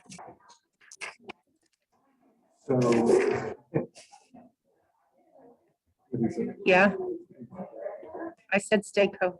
So, Yeah. I said stay co.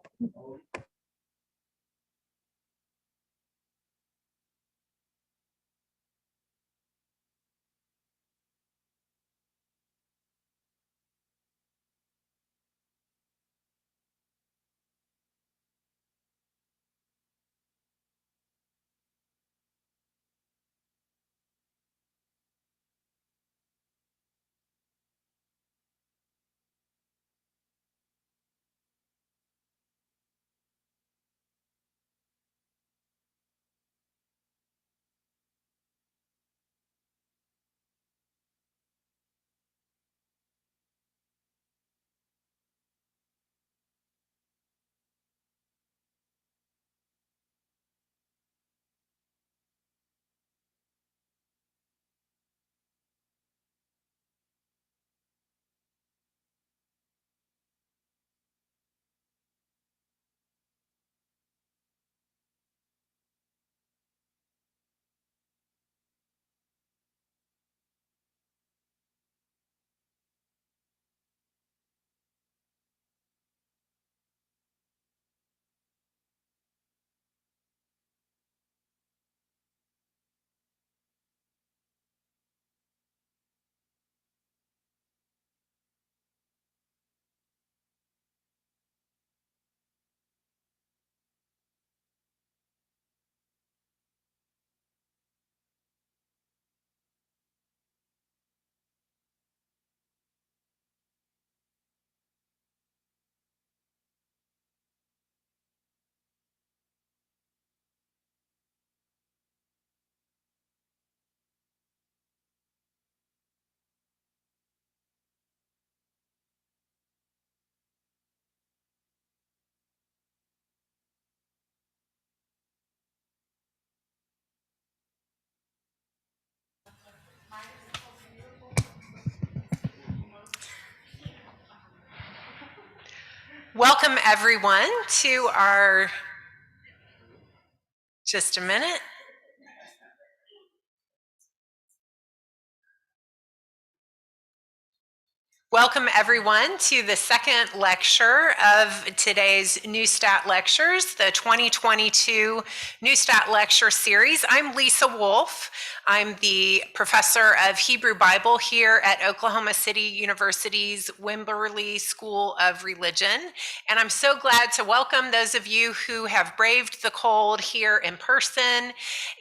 Welcome everyone to our, just a minute. Welcome everyone to the second lecture of today's Neustadt lectures, the 2022 Neustadt lecture series. I'm Lisa Wolf. I'm the professor of Hebrew Bible here at Oklahoma City University's Wimberley School of Religion. And I'm so glad to welcome those of you who have braved the cold here in person.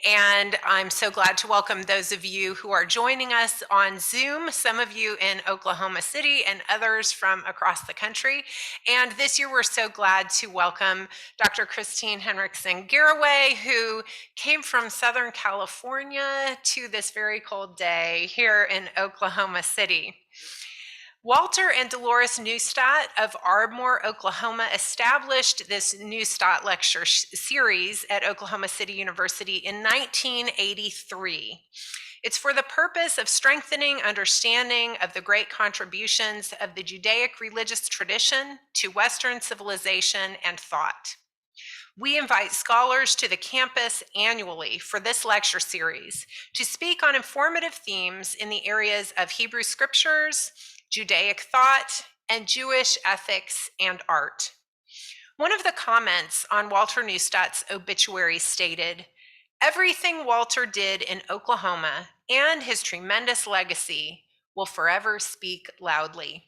And I'm so glad to welcome those of you who are joining us on Zoom, some of you in Oklahoma City and others from across the country. And this year we're so glad to welcome Dr. Kristine Henriksen Garroway, who came from Southern California to this very cold day here in Oklahoma City. Walter and Dolores Neustadt of Ardmore, Oklahoma, established this Neustadt lecture series at Oklahoma City University in 1983. It's for the purpose of strengthening understanding of the great contributions of the Judaic religious tradition to Western civilization and thought. We invite scholars to the campus annually for this lecture series to speak on informative themes in the areas of Hebrew scriptures, Judaic thought, and Jewish ethics and art. One of the comments on Walter Neustadt's obituary stated, "Everything Walter did in Oklahoma and his tremendous legacy will forever speak loudly."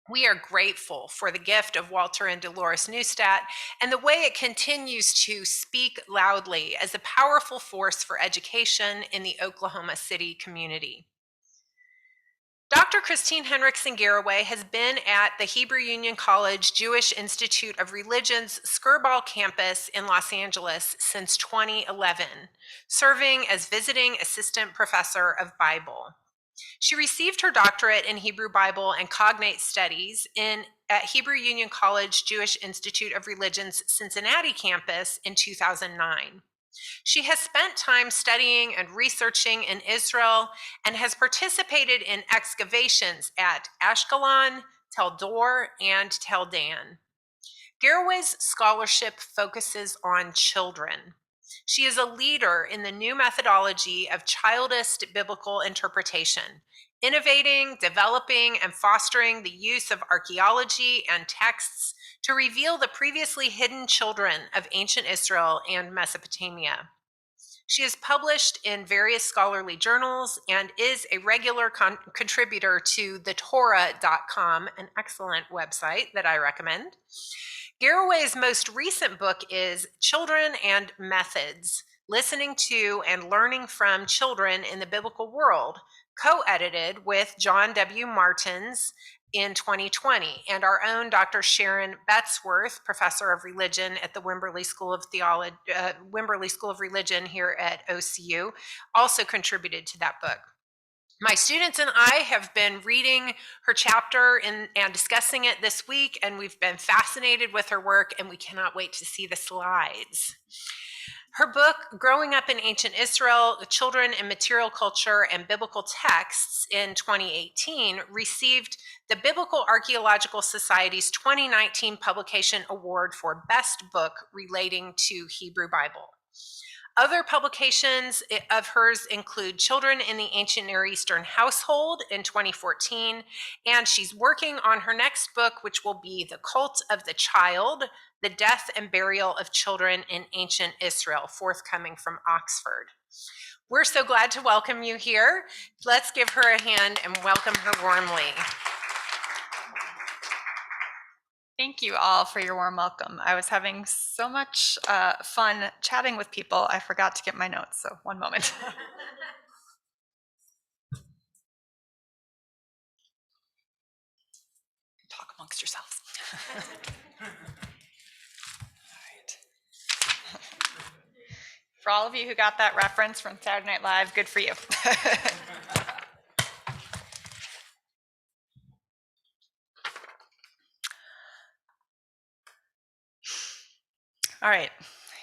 We are grateful for the gift of Walter and Dolores Neustadt and the way it continues to speak loudly as a powerful force for education in the Oklahoma City community. Dr. Kristine Henriksen Garroway has been at the Hebrew Union College Jewish Institute of Religion's Skirball campus in Los Angeles since 2011, serving as visiting assistant professor of Bible. She received her doctorate in Hebrew Bible and Cognate Studies at Hebrew Union College Jewish Institute of Religion's Cincinnati campus in 2009. She has spent time studying and researching in Israel and has participated in excavations at Ashkelon, Tel Dor, and Tel Dan. Garroway's scholarship focuses on children. She is a leader in the new methodology of childist biblical interpretation, innovating, developing, and fostering the use of archaeology and texts to reveal the previously hidden children of ancient Israel and Mesopotamia. She is published in various scholarly journals and is a regular contributor to thetorah.com, an excellent website that I recommend. Garroway's most recent book is Children and Methods, Listening to and Learning from Children in the Biblical World, co-edited with John W. Martins in 2020, and our own Dr. Sharon Betzworth, professor of religion at the Wimberley School of Religion here at OCU, also contributed to that book. My students and I have been reading her chapter and discussing it this week, and we've been fascinated with her work, and we cannot wait to see the slides. Her book, Growing Up in Ancient Israel, Children in Material Culture and Biblical Texts in 2018, received the Biblical Archaeological Society's 2019 Publication Award for Best Book Relating to Hebrew Bible. Other publications of hers include Children in the Ancient Near Eastern Household in 2014, and she's working on her next book, which will be The Cult of the Child, The Death and Burial of Children in Ancient Israel, forthcoming from Oxford. We're so glad to welcome you here. Let's give her a hand and welcome her warmly. Thank you all for your warm welcome. I was having so much fun chatting with people, I forgot to get my notes, so one moment. Talk amongst yourselves. All right. For all of you who got that reference from Saturday Night Live, good for you. All right,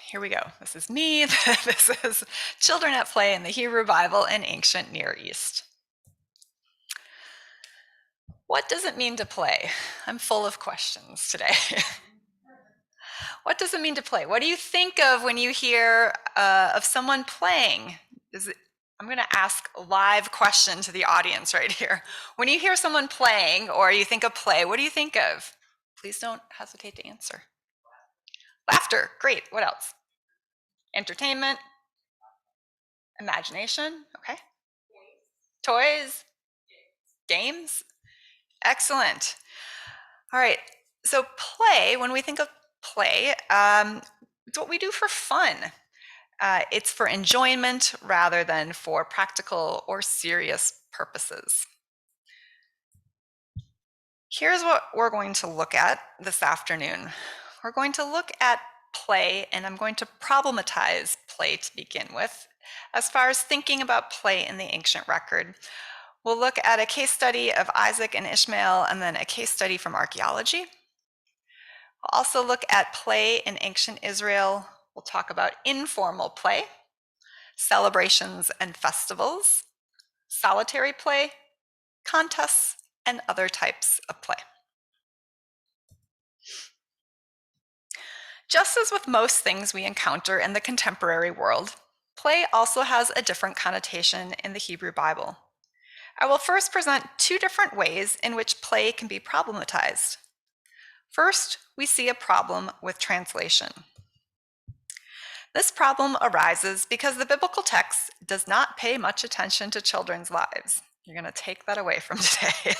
here we go. This is me. This is Children at Play in the Hebrew Bible in Ancient Near East. What does it mean to play? I'm full of questions today. What does it mean to play? What do you think of when you hear of someone playing? I'm going to ask a live question to the audience right here. When you hear someone playing or you think of play, what do you think of? Please don't hesitate to answer. Laughter, great. What else? Entertainment, imagination, okay. Toys, games, excellent. All right, so play, when we think of play, it's what we do for fun. It's for enjoyment rather than for practical or serious purposes. Here's what we're going to look at this afternoon. We're going to look at play, and I'm going to problematize play to begin with. As far as thinking about play in the ancient record, we'll look at a case study of Isaac and Ishmael, and then a case study from archaeology. We'll also look at play in ancient Israel. We'll talk about informal play, celebrations and festivals, solitary play, contests, and other types of play. Just as with most things we encounter in the contemporary world, play also has a different connotation in the Hebrew Bible. I will first present two different ways in which play can be problematized. First, we see a problem with translation. This problem arises because the biblical text does not pay much attention to children's lives. You're going to take that away from today.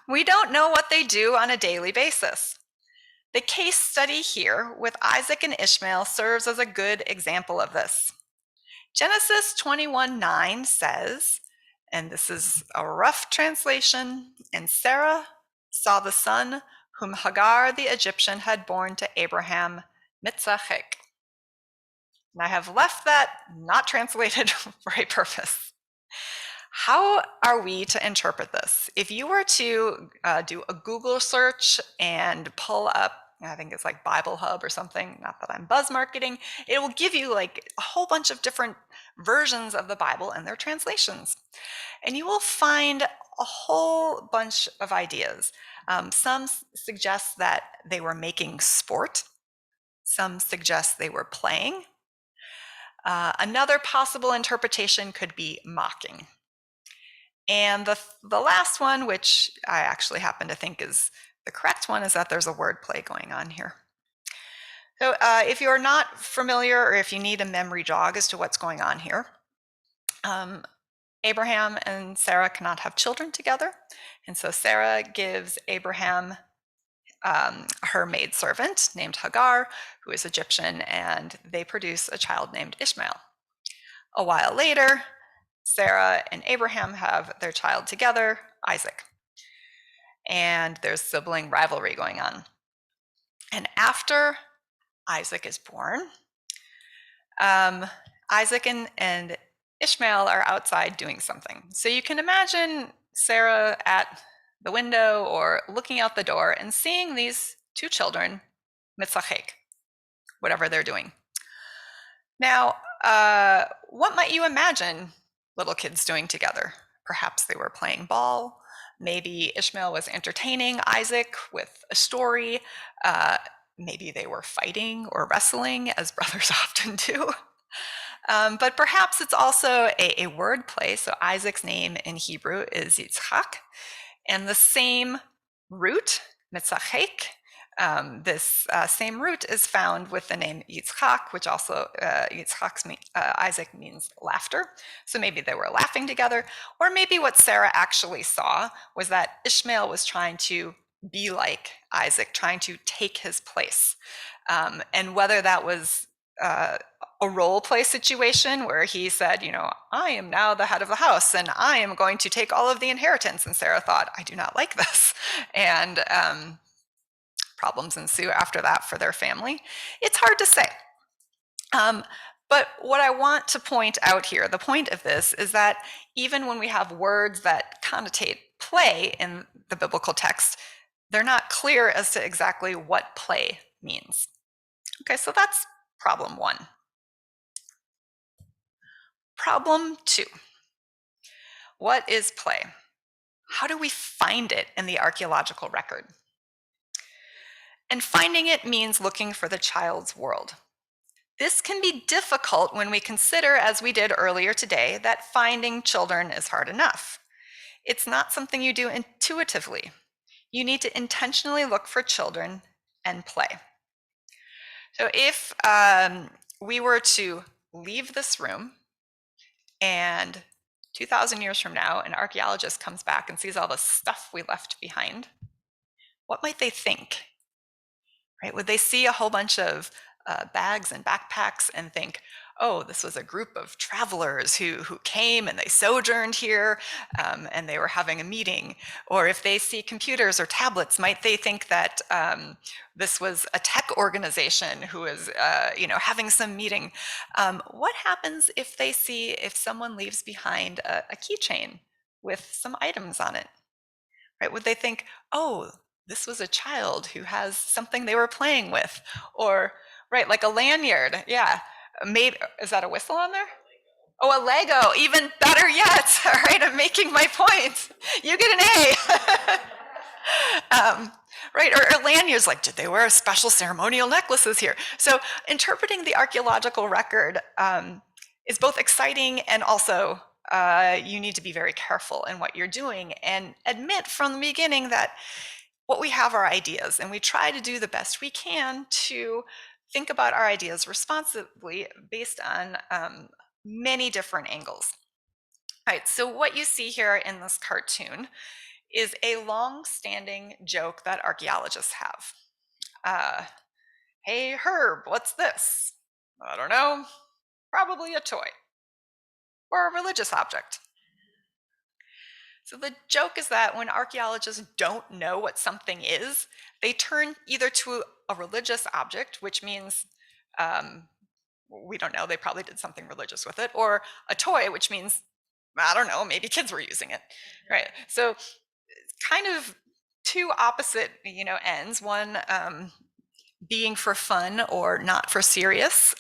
We don't know what they do on a daily basis. The case study here with Isaac and Ishmael serves as a good example of this. Genesis 21:9 says, and this is a rough translation, and Sarah saw the son whom Hagar the Egyptian had borne to Abraham, Mitzachek. And I have left that not translated for a purpose. How are we to interpret this? If you were to do a Google search and pull up, I think it's like Bible Hub or something, not that I'm buzz marketing, it will give you like a whole bunch of different versions of the Bible and their translations. And you will find a whole bunch of ideas. Some suggest that they were making sport. Some suggest they were playing. Another possible interpretation could be mocking. And the last one, which I actually happen to think is the correct one, is that there's a word play going on here. So if you're not familiar or if you need a memory jog as to what's going on here, Abraham and Sarah cannot have children together. And so Sarah gives Abraham her maidservant named Hagar, who is Egyptian, and they produce a child named Ishmael. A while later, Sarah and Abraham have their child together, Isaac. And there's sibling rivalry going on. And after Isaac is born, Isaac and Ishmael are outside doing something. So you can imagine Sarah at the window or looking out the door and seeing these two children, mitzachek, whatever they're doing. Now, what might you imagine little kids doing together? Perhaps they were playing ball. Maybe Ishmael was entertaining Isaac with a story. Maybe they were fighting or wrestling, as brothers often do. But perhaps it's also a word play. So Isaac's name in Hebrew is Yitzchak, and the same root, mitzachek, this same root is found with the name Yitzchak, which also Isaac means laughter. So maybe they were laughing together, or maybe what Sarah actually saw was that Ishmael was trying to be like Isaac, trying to take his place. And whether that was a role play situation where he said, you know, I am now the head of the house and I am going to take all of the inheritance. And Sarah thought, I do not like this. And problems ensue after that for their family. It's hard to say. But what I want to point out here, the point of this is that even when we have words that connotate play in the biblical text, they're not clear as to exactly what play means. Okay, so that's problem one. Problem two. What is play? How do we find it in the archaeological record? And finding it means looking for the child's world. This can be difficult when we consider, as we did earlier today, that finding children is hard enough. It's not something you do intuitively. You need to intentionally look for children and play. So if we were to leave this room and 2,000 years from now, an archaeologist comes back and sees all the stuff we left behind, what might they think? Right? Would they see a whole bunch of bags and backpacks and think, oh, this was a group of travelers who came and they sojourned here and they were having a meeting? Or if they see computers or tablets, might they think that this was a tech organization who is having some meeting? What happens if they see if someone leaves behind a keychain with some items on it? Right? Would they think, oh, this was a child who has something they were playing with? Or, right, like a lanyard. Yeah. Maybe, is that a whistle on there? Oh, a Lego, even better yet. All right, I'm making my point. You get an A. Right, or lanyards, like, did they wear special ceremonial necklaces here? So interpreting the archaeological record is both exciting and also you need to be very careful in what you're doing and admit from the beginning that what we have are ideas, and we try to do the best we can to think about our ideas responsibly based on many different angles. All right, so what you see here in this cartoon is a long-standing joke that archaeologists have. Hey, Herb, what's this? I don't know, probably a toy or a religious object. So the joke is that when archaeologists don't know what something is, they turn either to a religious object, which means we don't know, they probably did something religious with it, or a toy, which means, I don't know, maybe kids were using it, right? So kind of two opposite, ends. One being for fun or not for serious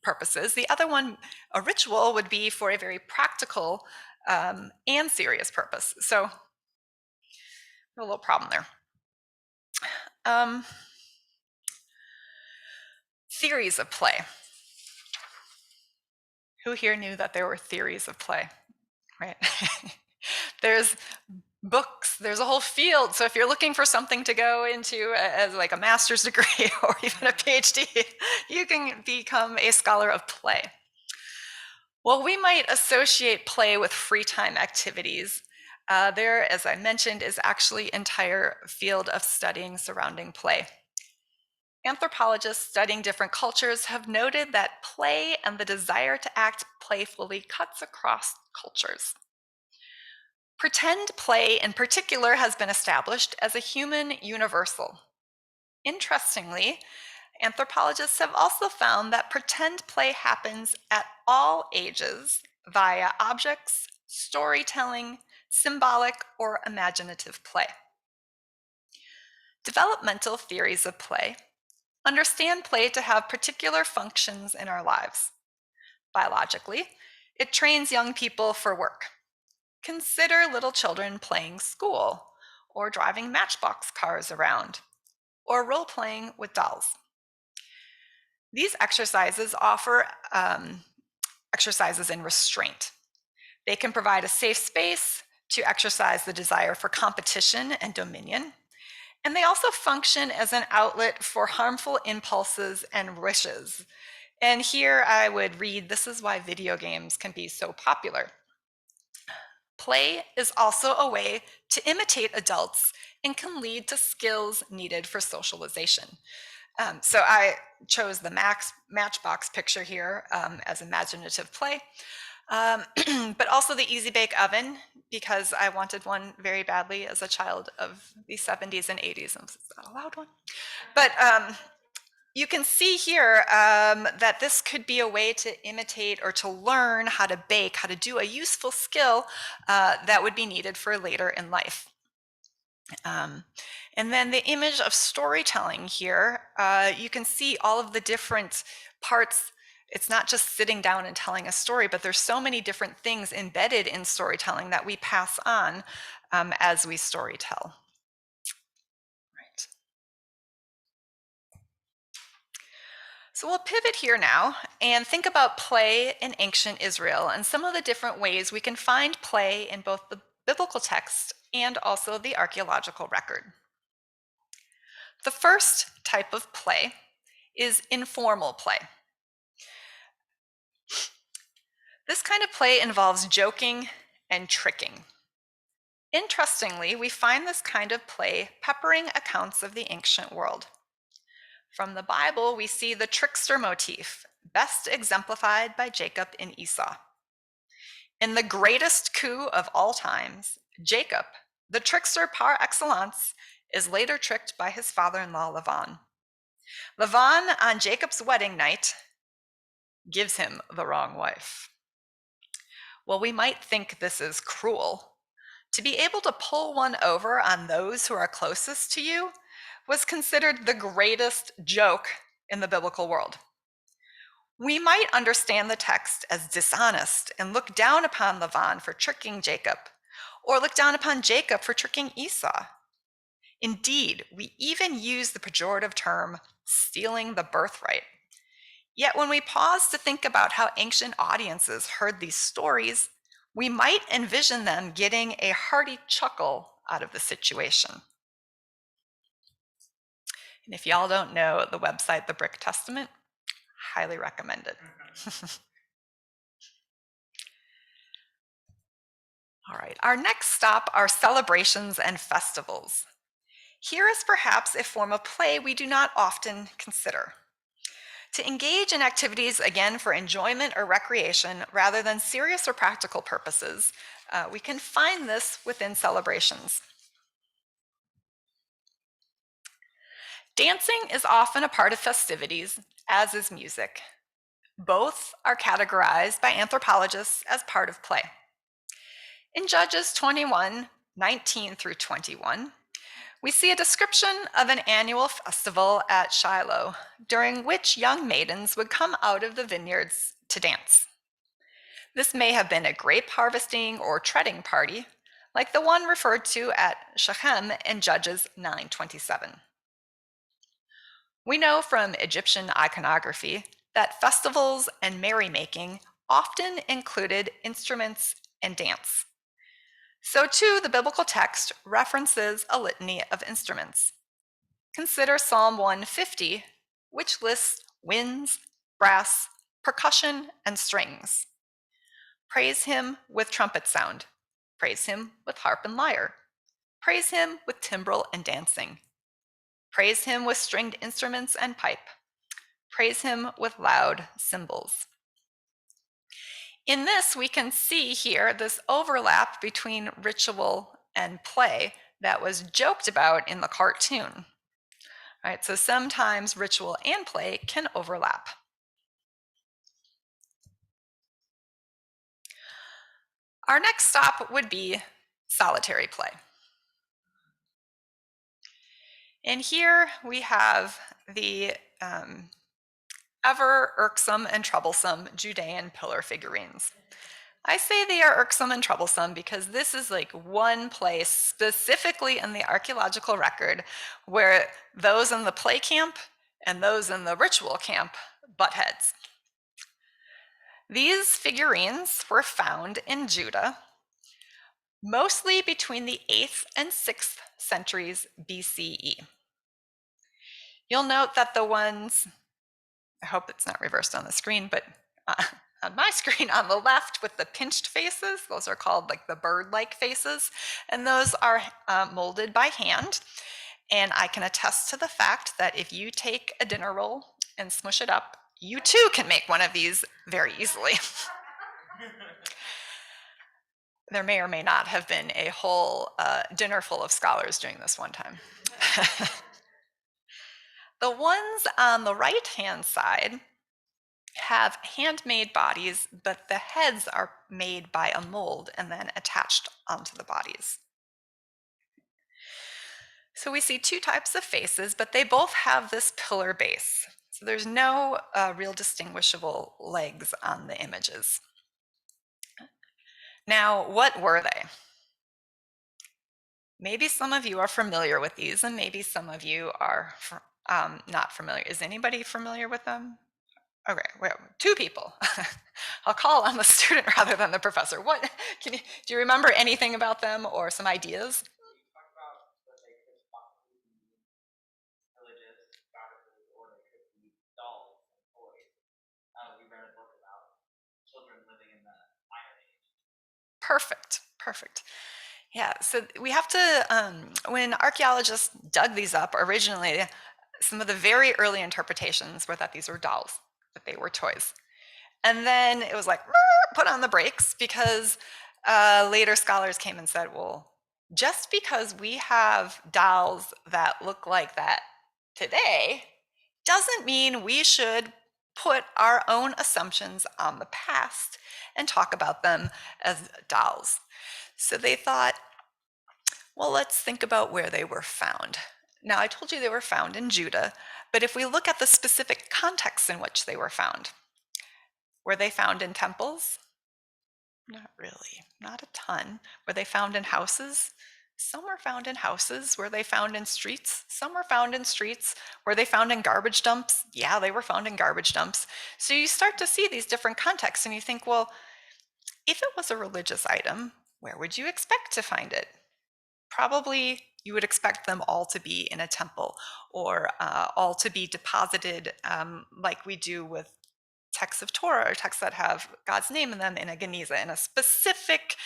purposes. The other one, a ritual, would be for a very practical and serious purpose. So a little problem there. Theories of play. Who here knew that there were theories of play, right? There's books, there's a whole field. So if you're looking for something to go into as like a master's degree or even a PhD, you can become a scholar of play. Well, we might associate play with free time activities. There, as I mentioned, is actually an entire field of studying surrounding play. Anthropologists studying different cultures have noted that play and the desire to act playfully cuts across cultures. Pretend play in particular has been established as a human universal. Interestingly, anthropologists have also found that pretend play happens at all ages via objects, storytelling, symbolic, or imaginative play. Developmental theories of play understand play to have particular functions in our lives. Biologically, it trains young people for work. Consider little children playing school, or driving matchbox cars around, or role-playing with dolls. These exercises offer exercises in restraint. They can provide a safe space to exercise the desire for competition and dominion, and they also function as an outlet for harmful impulses and wishes. And here I would read, this is why video games can be so popular. Play is also a way to imitate adults and can lead to skills needed for socialization. So I chose the matchbox picture here as imaginative play, but also the Easy Bake Oven, because I wanted one very badly as a child of the 70s and 80s, and it's not a loud one. But you can see here that this could be a way to imitate or to learn how to bake, how to do a useful skill that would be needed for later in life. And then the image of storytelling here, you can see all of the different parts. It's not just sitting down and telling a story, but there's so many different things embedded in storytelling that we pass on as we storytell. Right. So we'll pivot here now and think about play in ancient Israel and some of the different ways we can find play in both the biblical text and also the archaeological record. The first type of play is informal play. This kind of play involves joking and tricking. Interestingly, we find this kind of play peppering accounts of the ancient world. From the Bible, we see the trickster motif, best exemplified by Jacob and Esau. In the greatest coup of all times, Jacob, the trickster par excellence, is later tricked by his father-in-law Lavan. Lavan, on Jacob's wedding night, gives him the wrong wife. Well, we might think this is cruel. To be able to pull one over on those who are closest to you was considered the greatest joke in the biblical world. We might understand the text as dishonest and look down upon Lavan for tricking Jacob, or look down upon Jacob for tricking Esau. Indeed, we even use the pejorative term stealing the birthright. Yet when we pause to think about how ancient audiences heard these stories, we might envision them getting a hearty chuckle out of the situation. And if y'all don't know the website, The Brick Testament, highly recommend it. All right, our next stop are celebrations and festivals. Here is perhaps a form of play we do not often consider. To engage in activities, again, for enjoyment or recreation, rather than serious or practical purposes, we can find this within celebrations. Dancing is often a part of festivities, as is music. Both are categorized by anthropologists as part of play. In Judges 21:19 through 21, we see a description of an annual festival at Shiloh, during which young maidens would come out of the vineyards to dance. This may have been a grape harvesting or treading party, like the one referred to at Shechem in Judges 9:27. We know from Egyptian iconography that festivals and merrymaking often included instruments and dance. So too, the biblical text references a litany of instruments. Consider Psalm 150, which lists winds, brass, percussion, and strings. Praise him with trumpet sound. Praise him with harp and lyre. Praise him with timbrel and dancing. Praise him with stringed instruments and pipe. Praise him with loud cymbals. In this, we can see here this overlap between ritual and play that was joked about in the cartoon. All right, so sometimes ritual and play can overlap. Our next stop would be solitary play. And here we have the ever irksome and troublesome Judean pillar figurines. I say they are irksome and troublesome because this is like one place specifically in the archaeological record where those in the play camp and those in the ritual camp butt heads. These figurines were found in Judah, mostly between the 8th and 6th centuries BCE. You'll note that the ones, I hope it's not reversed on the screen, but on my screen on the left with the pinched faces, those are called like the bird-like faces, and those are molded by hand. And I can attest to the fact that if you take a dinner roll and smush it up, you too can make one of these very easily. There may or may not have been a whole dinner full of scholars doing this one time. The ones on the right-hand side have handmade bodies, but the heads are made by a mold and then attached onto the bodies. So we see two types of faces, but they both have this pillar base. So there's no real distinguishable legs on the images. Now, what were they? Maybe some of you are familiar with these, and maybe some of you are not familiar. Is anybody familiar with them? Okay, well, two people. I'll call on the student rather than the professor. What do you remember anything about them or some ideas? Perfect, perfect. Yeah, so we have to, when archaeologists dug these up originally, some of the very early interpretations were that these were dolls, that they were toys. And then it was like, put on the brakes because later scholars came and said, well, just because we have dolls that look like that today doesn't mean we should put our own assumptions on the past and talk about them as dolls. So they thought, well, let's think about where they were found. Now, I told you they were found in Judah, but if we look at the specific contexts in which they were found, were they found in temples? Not really, not a ton. Were they found in houses? Some were found in houses. Were they found in streets? Some were found in streets. Were they found in garbage dumps? Yeah, they were found in garbage dumps. So you start to see these different contexts and you think, well, if it was a religious item, where would you expect to find it? Probably you would expect them all to be in a temple or all to be deposited like we do with texts of Torah or texts that have God's name in them in a geniza, in a specific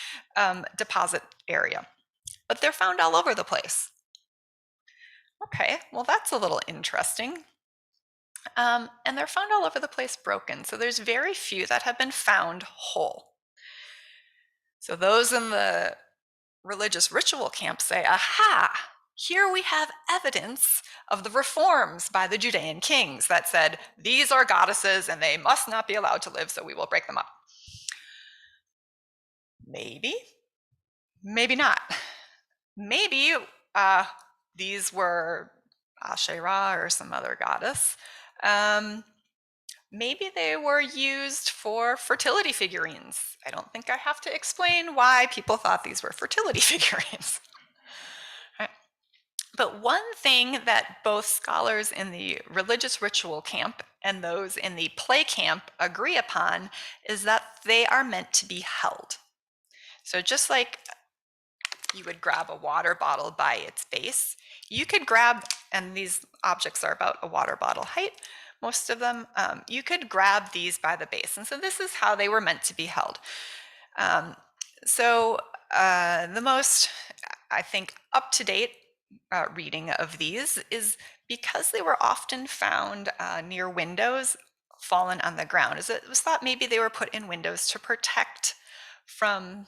deposit area. But they're found all over the place. Okay, well, that's a little interesting. And they're found all over the place broken. So there's very few that have been found whole. So those in the religious ritual camp say, aha, here we have evidence of the reforms by the Judean kings that said, these are goddesses and they must not be allowed to live, so we will break them up. Maybe, maybe not. Maybe these were Asherah or some other goddess. Maybe they were used for fertility figurines. I don't think I have to explain why people thought these were fertility figurines. Right. But one thing that both scholars in the religious ritual camp and those in the play camp agree upon is that they are meant to be held. So just like you would grab a water bottle by its base, you could grab, and these objects are about a water bottle height, most of them, you could grab these by the base. And so this is how they were meant to be held. The most, I think, up-to-date reading of these is because they were often found near windows fallen on the ground. It was thought maybe they were put in windows to protect from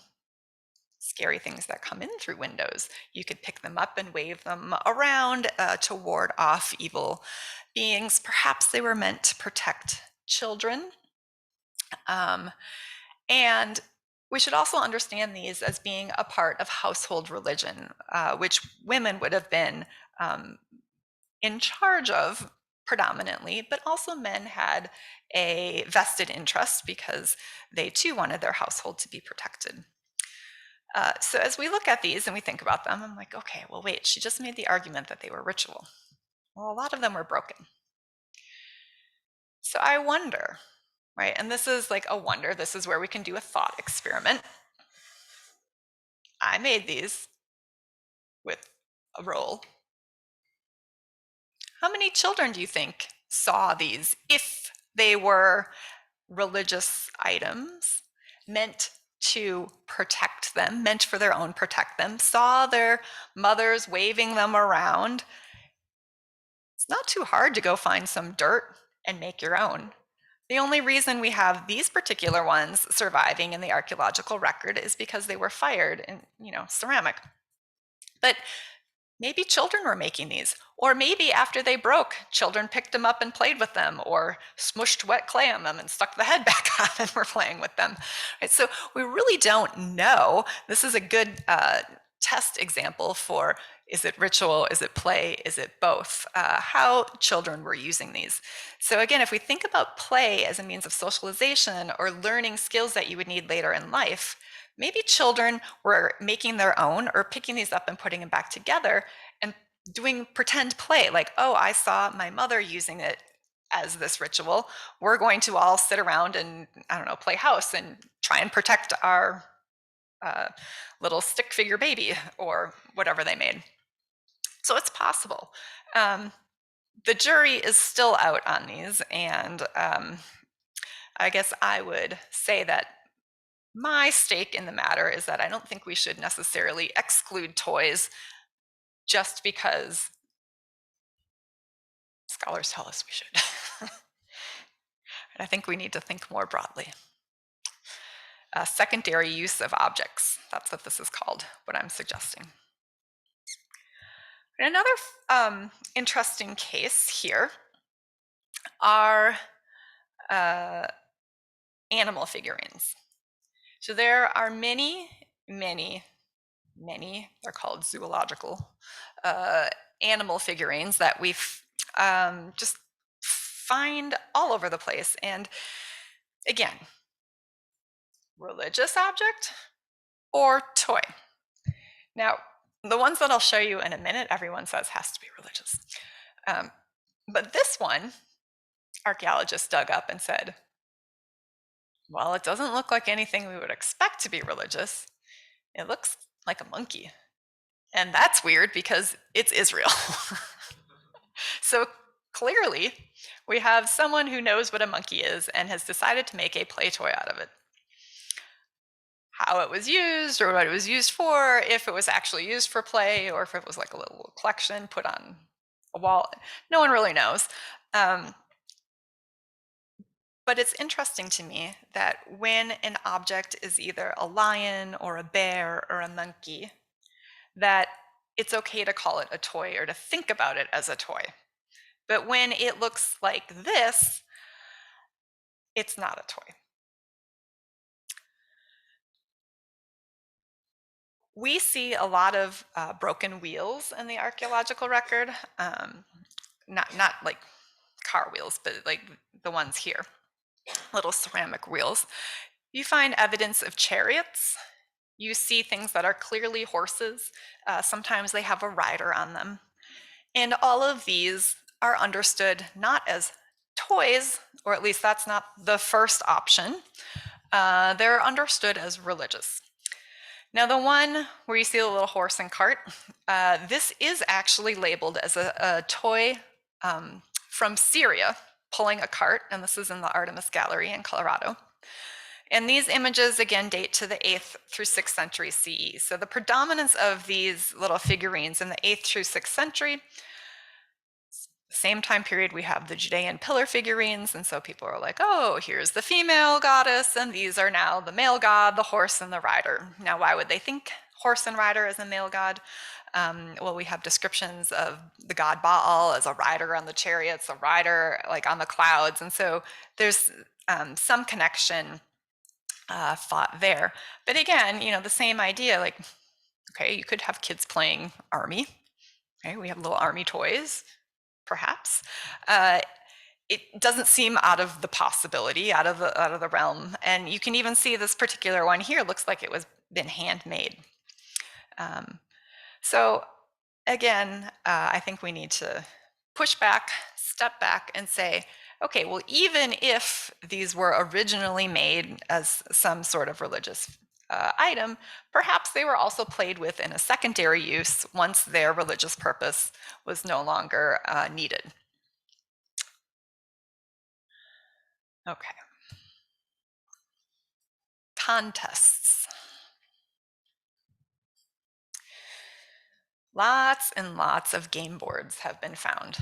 scary things that come in through windows. You could pick them up and wave them around to ward off evil beings. Perhaps they were meant to protect children. And we should also understand these as being a part of household religion, which women would have been in charge of predominantly, but also men had a vested interest because they too wanted their household to be protected. So as we look at these and we think about them, I'm like, okay, well, wait, she just made the argument that they were ritual. Well, a lot of them were broken. So I wonder, right? And this is like a wonder. This is where we can do a thought experiment. I made these with a roll. How many children do you think saw these if they were religious items meant to protect them, meant for their own protect them, saw their mothers waving them around? It's not too hard to go find some dirt and make your own. The only reason we have these particular ones surviving in the archaeological record is because they were fired in, ceramic. But maybe children were making these, or maybe after they broke, children picked them up and played with them, or smushed wet clay on them and stuck the head back on and were playing with them. Right? So we really don't know. This is a good test example for, is it ritual, is it play, is it both? How children were using these. So again, if we think about play as a means of socialization or learning skills that you would need later in life, maybe children were making their own or picking these up and putting them back together and doing pretend play, like, oh, I saw my mother using it as this ritual. We're going to all sit around and, play house and try and protect our little stick figure baby or whatever they made. So it's possible. The jury is still out on these, and I guess I would say that my stake in the matter is that I don't think we should necessarily exclude toys just because scholars tell us we should. I think we need to think more broadly. Secondary use of objects, that's what this is called, what I'm suggesting. Another interesting case here are animal figurines. So there are many, they're called zoological animal figurines that we just find all over the place. And again, religious object or toy. Now, the ones that I'll show you in a minute, everyone says has to be religious. But this one, archaeologists dug up and said, well, it doesn't look like anything we would expect to be religious. It looks like a monkey. And that's weird because it's Israel. So clearly, we have someone who knows what a monkey is and has decided to make a play toy out of it. How it was used or what it was used for, if it was actually used for play or if it was like a little collection put on a wall, no one really knows. But it's interesting to me that when an object is either a lion or a bear or a monkey, that it's okay to call it a toy or to think about it as a toy. But when it looks like this, it's not a toy. We see a lot of broken wheels in the archaeological record, not like car wheels, but like the ones here, little ceramic wheels. You find evidence of chariots. You see things that are clearly horses. Sometimes they have a rider on them. And all of these are understood not as toys, or at least that's not the first option, they're understood as religious. Now, the one where you see the little horse and cart, this is actually labeled as a toy from Syria pulling a cart, and this is in the Artemis Gallery in Colorado. And these images, again, date to the 8th through 6th century CE. So the predominance of these little figurines in the 8th through 6th century, same time period, we have the Judean pillar figurines, and so people are like, oh, here's the female goddess, and these are now the male god, the horse and the rider. Now, why would they think horse and rider as a male god? Well, we have descriptions of the god Baal as a rider on the chariots, a rider like on the clouds, and so there's some connection thought there. But again, the same idea, like, okay, you could have kids playing army, right? We have little army toys, perhaps. It doesn't seem out of the possibility, out of the realm. And you can even see this particular one here looks like it was been handmade. So again, I think we need to push back, step back, and say, okay, well, even if these were originally made as some sort of religious item, perhaps they were also played with in a secondary use once their religious purpose was no longer needed. Okay. Contests. Lots and lots of game boards have been found.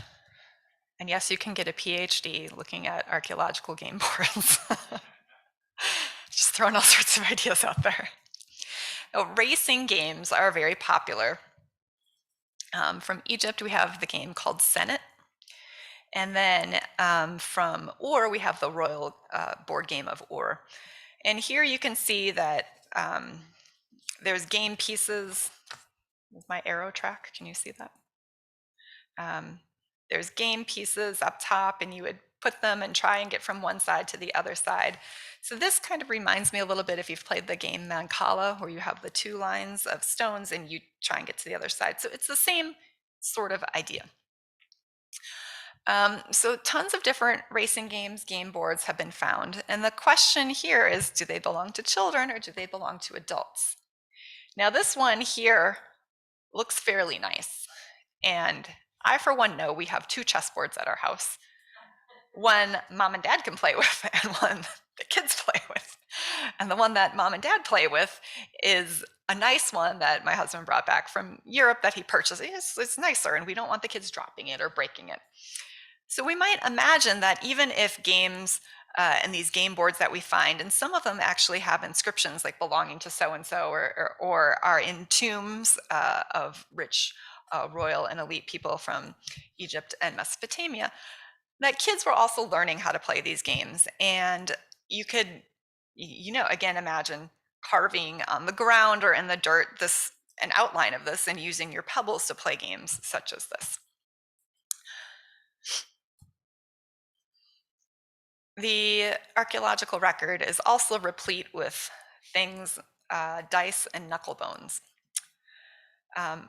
And yes, you can get a PhD looking at archaeological game boards. Just throwing all sorts of ideas out there. Now, racing games are very popular. From Egypt, we have the game called Senet. And then from Ur, we have the royal board game of Ur. And here you can see that there's game pieces. Is my arrow track? Can you see that? There's game pieces up top, and you would put them and try and get from one side to the other side. So this kind of reminds me a little bit if you've played the game Mancala, where you have the two lines of stones and you try and get to the other side. So it's the same sort of idea. So tons of different racing games, game boards have been found. And the question here is, do they belong to children or do they belong to adults? Now this one here looks fairly nice. And I, for one, know we have two chessboards at our house. One mom and dad can play with and one the kids play with. And the one that mom and dad play with is a nice one that my husband brought back from Europe that he purchased. It's nicer, and we don't want the kids dropping it or breaking it. So we might imagine that even if games and these game boards that we find, and some of them actually have inscriptions like belonging to so-and-so or are in tombs of rich royal and elite people from Egypt and Mesopotamia, that kids were also learning how to play these games. And you could, again, imagine carving on the ground or in the dirt an outline of this and using your pebbles to play games such as this. The archaeological record is also replete with things, dice and knuckle bones.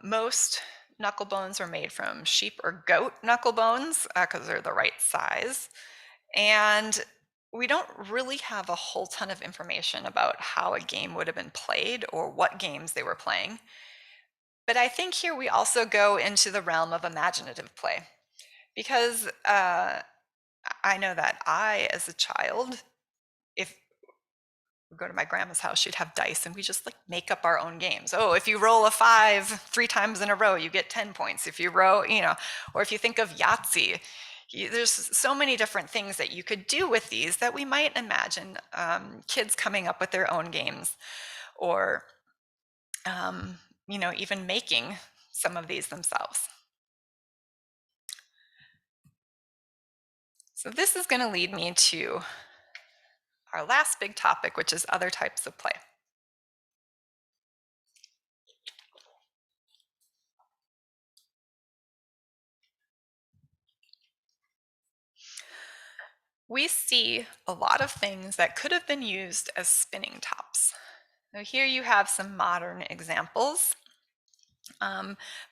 Most knuckle bones are made from sheep or goat knuckle bones because they're the right size. And we don't really have a whole ton of information about how a game would have been played or what games they were playing. But I think here we also go into the realm of imaginative play, because I know that I, as a child, if we go to my grandma's house, she'd have dice and we just like make up our own games. Oh, if you roll a 5 3 times in a row, you get 10 points. If you roll, or if you think of Yahtzee, there's so many different things that you could do with these that we might imagine kids coming up with their own games, or even making some of these themselves. So this is going to lead me to our last big topic, which is other types of play. We see a lot of things that could have been used as spinning tops. Now here you have some modern examples.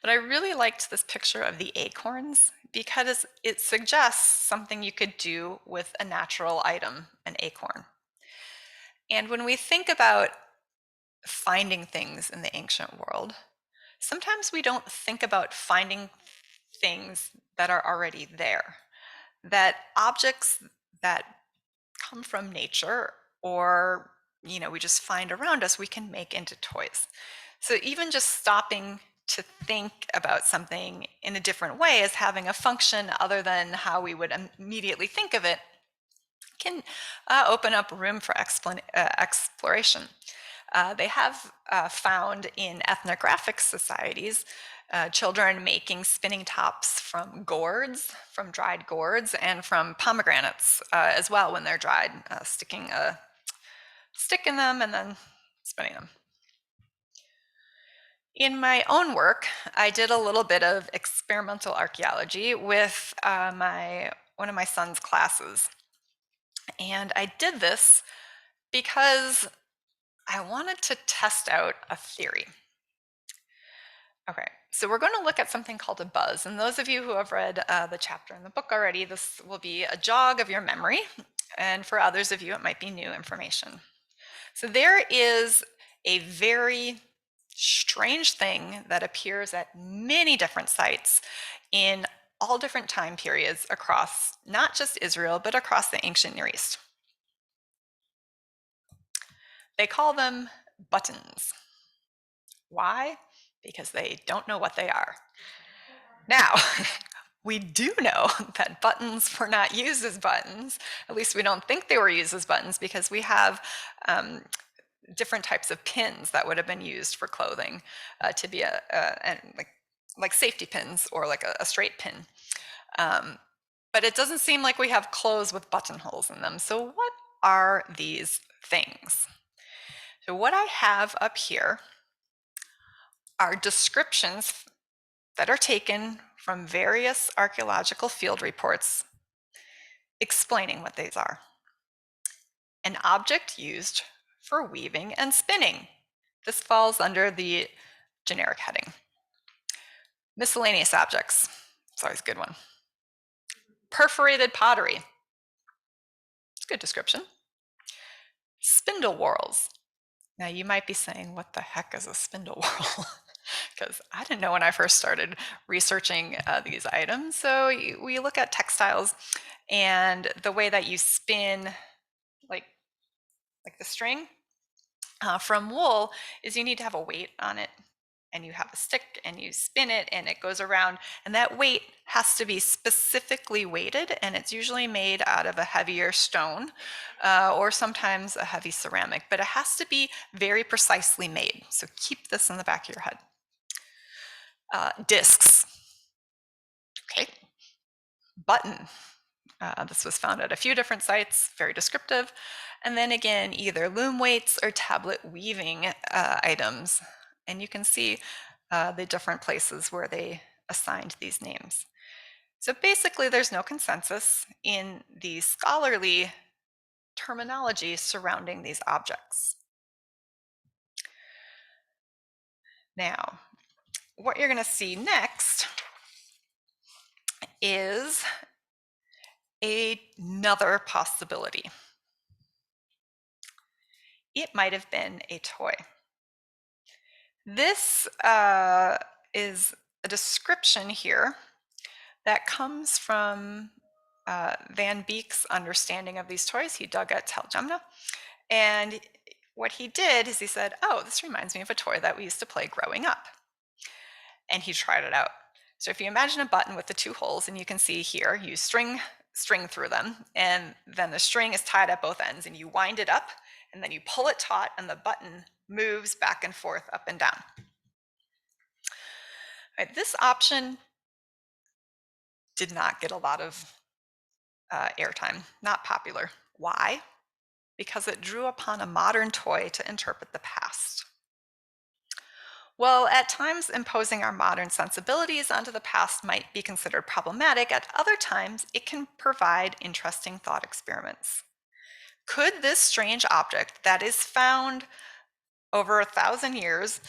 But I really liked this picture of the acorns because it suggests something you could do with a natural item, an acorn. And when we think about finding things in the ancient world, sometimes we don't think about finding things that are already there, that objects that come from nature or we just find around us, we can make into toys. So even just stopping to think about something in a different way as having a function other than how we would immediately think of it can open up room for exploration. They have found in ethnographic societies children making spinning tops from gourds, from dried gourds, and from pomegranates as well when they're dried, sticking a stick in them and then spinning them. In my own work, I did a little bit of experimental archaeology with one of my son's classes. And I did this because I wanted to test out a theory. Okay, so we're going to look at something called a buzz. And those of you who have read the chapter in the book already, this will be a jog of your memory. And for others of you, it might be new information. So there is a very strange thing that appears at many different sites in all different time periods across not just Israel, but across the ancient Near East. They call them buttons. Why? Because they don't know what they are. Now, we do know that buttons were not used as buttons. At least we don't think they were used as buttons because we have different types of pins that would have been used for clothing to be like safety pins or like a straight pin. But it doesn't seem like we have clothes with buttonholes in them. So what are these things? So what I have up here are descriptions that are taken from various archaeological field reports explaining what these are. An object used for weaving and spinning. This falls under the generic heading. Miscellaneous objects. It's always a good one. Perforated pottery. It's a good description. Spindle rolls. Now you might be saying, what the heck is a spindle roll? Because I didn't know when I first started researching these items. So we look at textiles and the way that you spin like the string from wool is you need to have a weight on it, and you have a stick and you spin it and it goes around, and that weight has to be specifically weighted, and it's usually made out of a heavier stone or sometimes a heavy ceramic, but it has to be very precisely made. So keep this in the back of your head. Discs. Okay. Button. This was found at a few different sites, very descriptive. And then again, either loom weights or tablet weaving items. And you can see the different places where they assigned these names. So basically, there's no consensus in the scholarly terminology surrounding these objects. Now, what you're going to see next is another possibility. It might have been a toy. This is a description here that comes from Van Beek's understanding of these toys. He dug at Tel Jumna, and what he did is he said, oh, this reminds me of a toy that we used to play growing up. And he tried it out. So if you imagine a button with the two holes, and you can see here, you string through them, and then the string is tied at both ends, and you wind it up, and then you pull it taut, and the button moves back and forth, up and down. All right, this option did not get a lot of airtime, not popular. Why? Because it drew upon a modern toy to interpret the past. Well, at times imposing our modern sensibilities onto the past might be considered problematic. At other times, it can provide interesting thought experiments. Could this strange object that is found over 1,000 years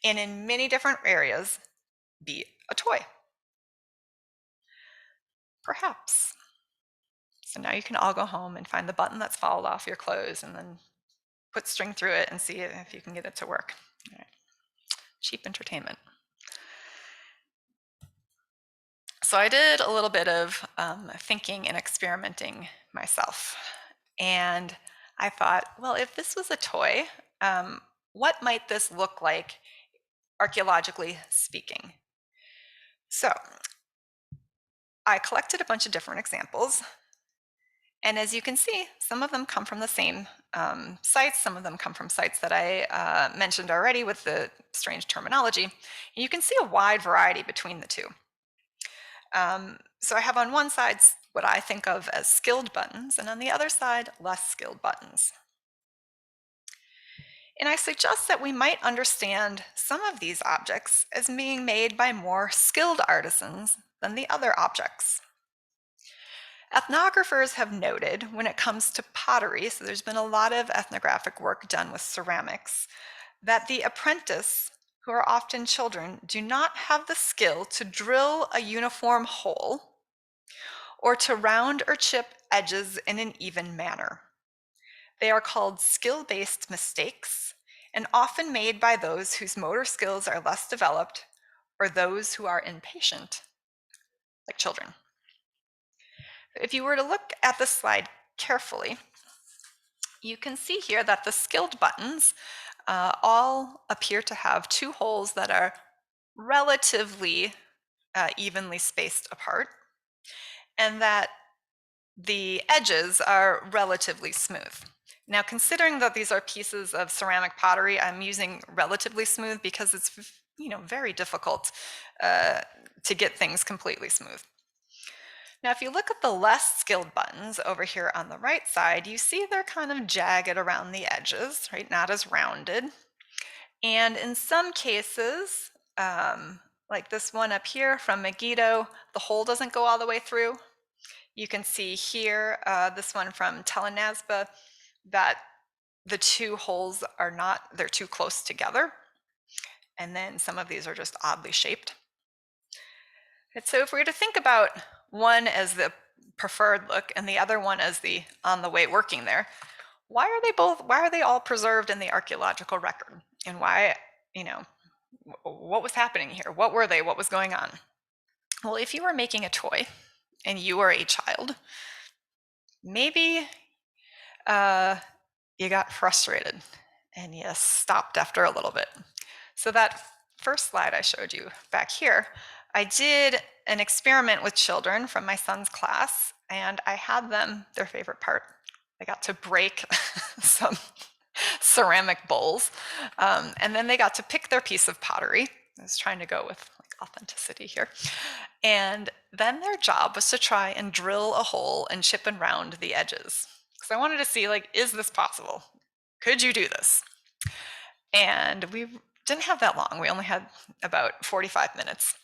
and in many different areas be a toy. Perhaps. So now you can all go home and find the button that's fouled off your clothes and then put string through it and see if you can get it to work. All right. Cheap entertainment. So I did a little bit of thinking and experimenting myself. And I thought, well, if this was a toy, what might this look like archaeologically speaking? So I collected a bunch of different examples. And as you can see, some of them come from the same sites. Some of them come from sites that I mentioned already with the strange terminology. And you can see a wide variety between the two. So I have on one side what I think of as skilled buttons, and on the other side, less skilled buttons. And I suggest that we might understand some of these objects as being made by more skilled artisans than the other objects. Ethnographers have noted when it comes to pottery, so there's been a lot of ethnographic work done with ceramics, that the apprentice, who are often children, do not have the skill to drill a uniform hole or to round or chip edges in an even manner. They are called skill-based mistakes and often made by those whose motor skills are less developed or those who are impatient, like children. If you were to look at the slide carefully, you can see here that the skilled buttons all appear to have two holes that are relatively evenly spaced apart, and that the edges are relatively smooth. Now, considering that these are pieces of ceramic pottery, I'm using relatively smooth because it's very difficult to get things completely smooth. Now, if you look at the less skilled buttons over here on the right side, you see they're kind of jagged around the edges, right? Not as rounded. And in some cases, like this one up here from Megiddo, the hole doesn't go all the way through. You can see here, this one from Tel Nasba, that the two holes are not, they're too close together. And then some of these are just oddly shaped. And so if we were to think about one as the preferred look and the other one as the on the way working there, why are they all preserved in the archaeological record? And why, what was happening here? What were they? What was going on? Well, if you were making a toy and you were a child, maybe you got frustrated and you stopped after a little bit. So that first slide I showed you back here, I did an experiment with children from my son's class, and I had them, their favorite part, they got to break some ceramic bowls, and then they got to pick their piece of pottery. I was trying to go with authenticity here. And then their job was to try and drill a hole and chip and round the edges. So I wanted to see, is this possible? Could you do this? And we didn't have that long. We only had about 45 minutes.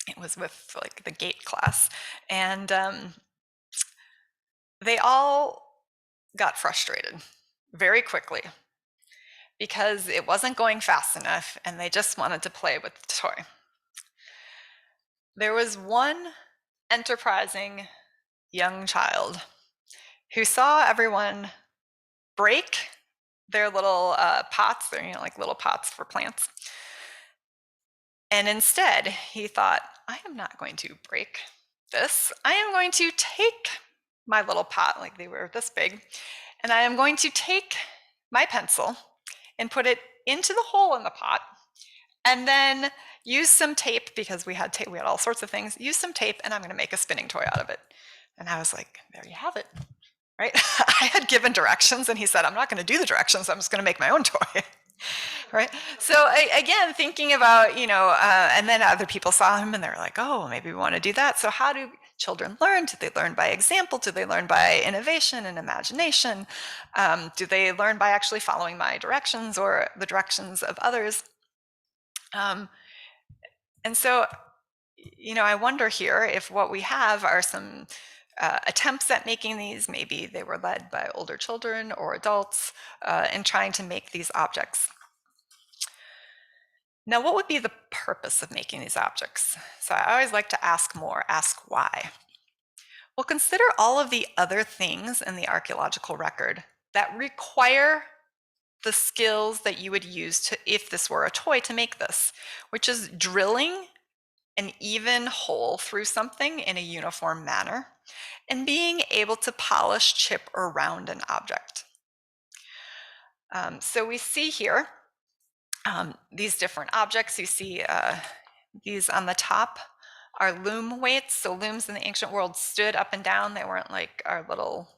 It was with the GATE class. And they all got frustrated very quickly because it wasn't going fast enough and they just wanted to play with the toy. There was one enterprising young child who saw everyone break their little pots. They're like little pots for plants. And instead, he thought, I am not going to break this. I am going to take my little pot, like they were this big, and I am going to take my pencil and put it into the hole in the pot, and then use some tape, because we had tape, we had all sorts of things, use some tape, and I'm going to make a spinning toy out of it. And I was like, there you have it, right? I had given directions, and he said, I'm not going to do the directions, I'm just going to make my own toy. Right? So again, thinking about, and then other people saw him and they're like, oh, maybe we want to do that. So how do children learn? Do they learn by example? Do they learn by innovation and imagination? Do they learn by actually following my directions or the directions of others? And so, I wonder here if what we have are some attempts at making these. Maybe they were led by older children or adults in trying to make these objects. Now, what would be the purpose of making these objects? So I always like to ask more, ask why. Well, consider all of the other things in the archaeological record that require the skills that you would use to, if this were a toy, to make this, which is drilling an even hole through something in a uniform manner and being able to polish, chip, or round an object. So we see here these different objects. You see these on the top are loom weights. So looms in the ancient world stood up and down. They weren't like our little,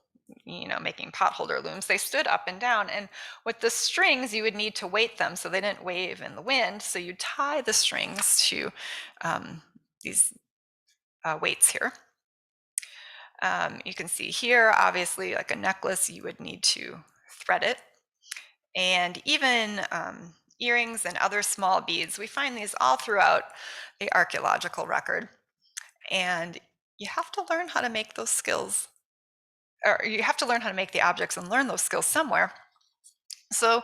making potholder looms. They stood up and down. And with the strings, you would need to weight them so they didn't wave in the wind. So you tie the strings to these weights here. You can see here, obviously, like a necklace, you would need to thread it. And even earrings and other small beads, we find these all throughout the archaeological record. And you have to learn how to make those skills, or you have to learn how to make the objects and learn those skills somewhere. So,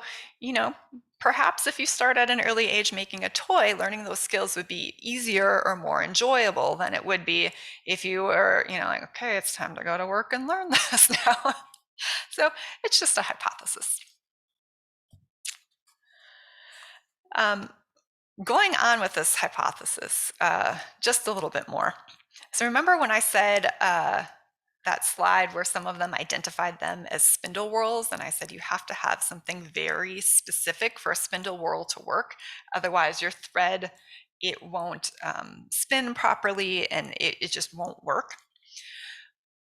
perhaps if you start at an early age making a toy, learning those skills would be easier or more enjoyable than it would be if you were, like, okay, it's time to go to work and learn this now. So it's just a hypothesis. Going on with this hypothesis, just a little bit more. So remember when I said that slide where some of them identified them as spindle rolls, and I said you have to have something very specific for a spindle roll to work, otherwise your thread, it won't spin properly and it just won't work.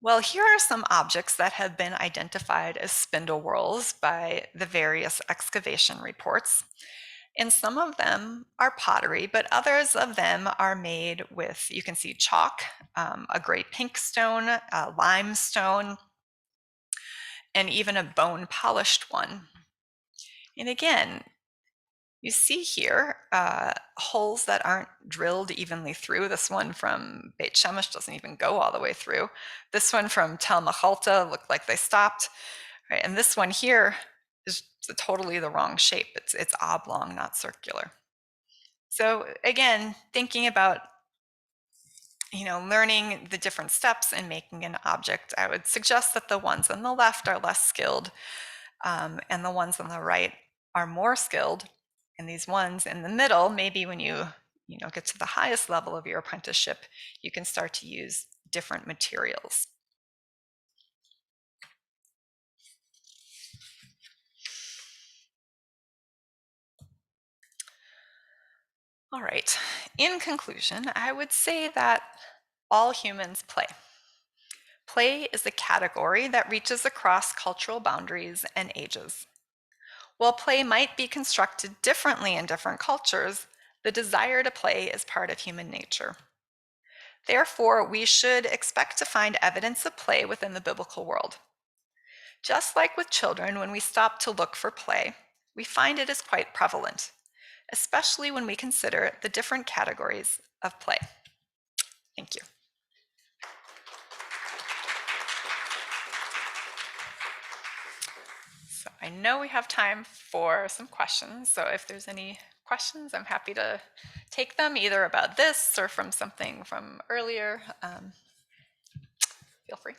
Well, here are some objects that have been identified as spindle rolls by the various excavation reports. And some of them are pottery, but others of them are made with, you can see chalk, a gray pink stone, a limestone, and even a bone polished one. And again, you see here holes that aren't drilled evenly through. This one from Beit Shemesh doesn't even go all the way through. This one from Tel Machalta looked like they stopped. Right? And this one here is totally the wrong shape. It's oblong, not circular. So again, thinking about learning the different steps in making an object, I would suggest that the ones on the left are less skilled and the ones on the right are more skilled. And these ones in the middle, maybe when you get to the highest level of your apprenticeship, you can start to use different materials. All right, in conclusion, I would say that all humans play. Play is a category that reaches across cultural boundaries and ages. While play might be constructed differently in different cultures, the desire to play is part of human nature. Therefore, we should expect to find evidence of play within the biblical world. Just like with children, when we stop to look for play, we find it is quite prevalent, especially when we consider the different categories of play. Thank you. So I know we have time for some questions, so if there's any questions, I'm happy to take them, either about this or from something from earlier. Feel free.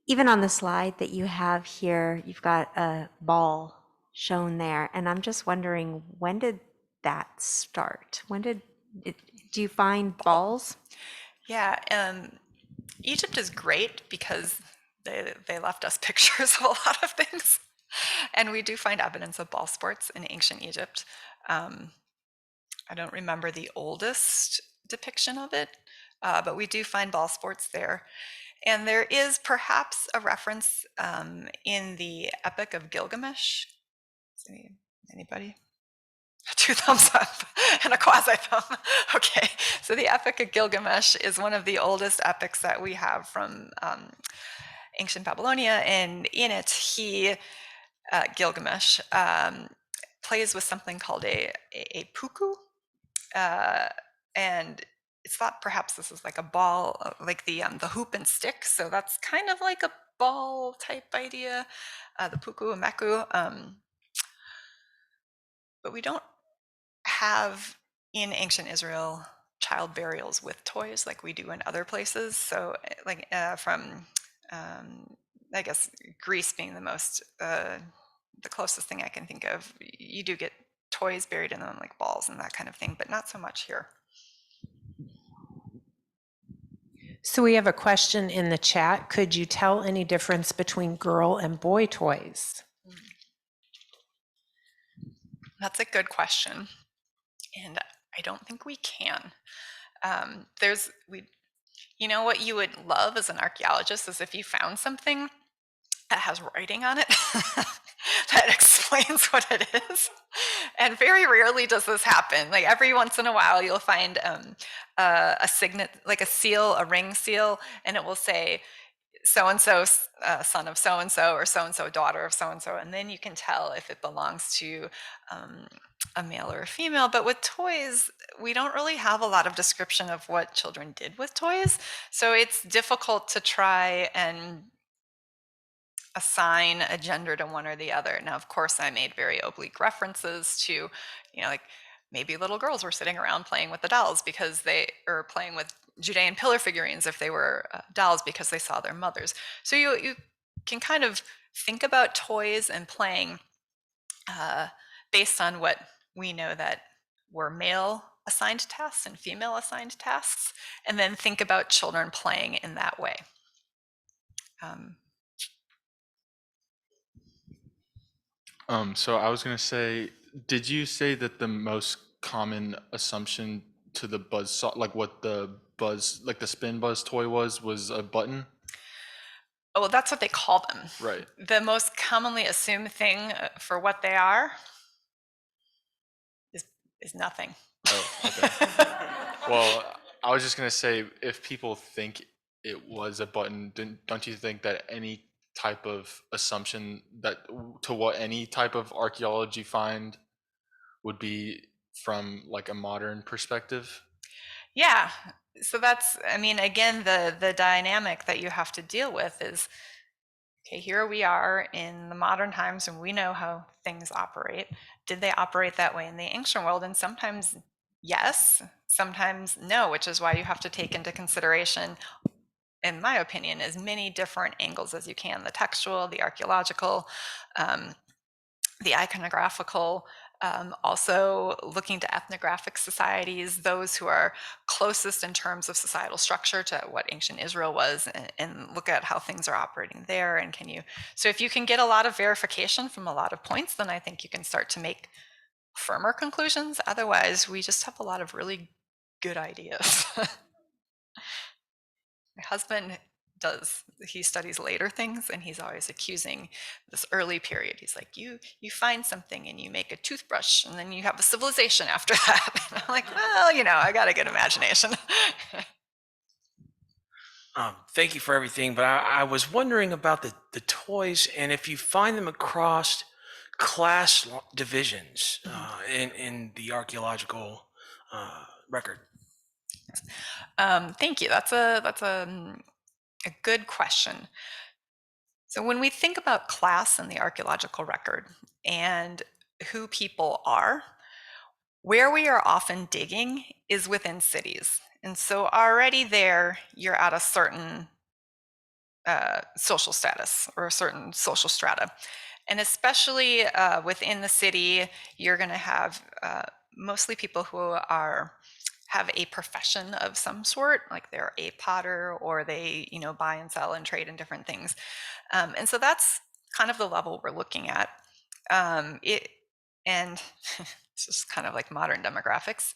Even on the slide that you have here, you've got a ball shown there, and I'm just wondering, when did that start? Do you find balls? Yeah, Egypt is great because they left us pictures of a lot of things. And we do find evidence of ball sports in ancient Egypt. I don't remember the oldest depiction of it, but we do find ball sports there. And there is perhaps a reference in the Epic of Gilgamesh. Anybody? 2 thumbs up and a quasi thumb. Okay, so the Epic of Gilgamesh is one of the oldest epics that we have from ancient Babylonia, and in it, Gilgamesh, plays with something called a puku, and it's thought perhaps this is like a ball, like the hoop and stick. So that's kind of like a ball type idea, the puku and meku. But we don't have in ancient Israel child burials with toys like we do in other places. So, like from, I guess Greece being the closest thing I can think of, you do get toys buried in them, like balls and that kind of thing, but not so much here. So we have a question in the chat. Could you tell any difference between girl and boy toys? That's a good question, and I don't think we can. You know what you would love as an archaeologist is if you found something that has writing on it that explains what it is. And very rarely does this happen. Like every once in a while, you'll find a signet, like a seal, a ring seal, and it will say so-and-so son of so-and-so or so-and-so daughter of so-and-so. And then you can tell if it belongs to a male or a female. But with toys, we don't really have a lot of description of what children did with toys. So it's difficult to try and assign a gender to one or the other. Now, of course, I made very oblique references to, like maybe little girls were sitting around playing with the dolls because they are playing with Judean pillar figurines if they were dolls because they saw their mothers. So you can kind of think about toys and playing based on what we know that were male assigned tasks and female assigned tasks, and then think about children playing in that way. So I was gonna say, did you say that the most common assumption to the buzz saw, like what the buzz, like the spin buzz toy was a button? Oh, that's what they call them. Right. The most commonly assumed thing for what they are is nothing. Oh, okay. Well, I was just gonna say, if people think it was a button, don't you think that any type of assumption that to what any type of archaeology find would be from like a modern perspective? Yeah. So that's, I mean, again, the dynamic that you have to deal with is, okay, here we are in the modern times and we know how things operate. Did they operate that way in the ancient world? And sometimes yes, sometimes no, which is why you have to take into consideration, in my opinion, as many different angles as you can: the textual, the archaeological, the iconographical, also looking to ethnographic societies, those who are closest in terms of societal structure to what ancient Israel was, and look at how things are operating there. And so if you can get a lot of verification from a lot of points, then I think you can start to make firmer conclusions. Otherwise, we just have a lot of really good ideas. My husband he studies later things, and he's always accusing this early period. He's like, you find something and you make a toothbrush and then you have a civilization after that. And I'm like, well, I got a good imagination. Thank you for everything, but I was wondering about the toys and if you find them across class divisions in the archaeological record. Thank you. That's a good question. So when we think about class in the archaeological record and who people are, where we are often digging is within cities. And so already there, you're at a certain social status or a certain social strata. And especially within the city, you're going to have mostly people who have a profession of some sort, like they're a potter or they, buy and sell and trade in different things. And so that's kind of the level we're looking at. And it's just kind of like modern demographics.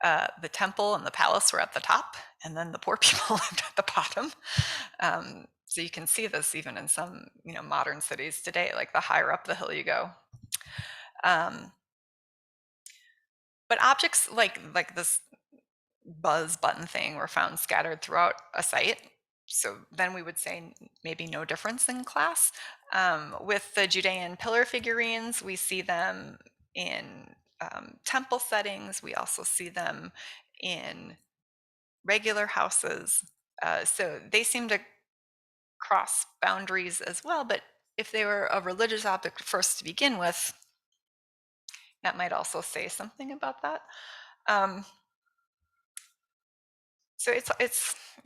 The temple and the palace were at the top, and then the poor people lived at the bottom. So you can see this even in some, modern cities today, like the higher up the hill you go. But objects like this buzz button thing were found scattered throughout a site. So then we would say maybe no difference in class. With the Judean pillar figurines, we see them in temple settings. We also see them in regular houses. So they seem to cross boundaries as well, but if they were a religious object first to begin with, that might also say something about that. So it's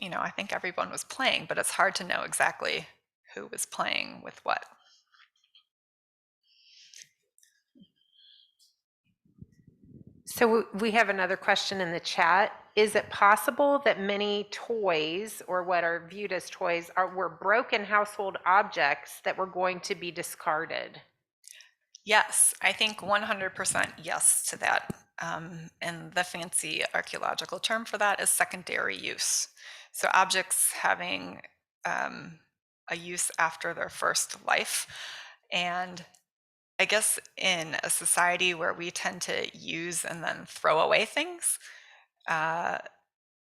I think everyone was playing, but it's hard to know exactly who was playing with what. So we have another question in the chat. Is it possible that many toys, or what are viewed as toys, were broken household objects that were going to be discarded? Yes, I think 100% yes to that. And the fancy archaeological term for that is secondary use. So objects having a use after their first life. And I guess in a society where we tend to use and then throw away things,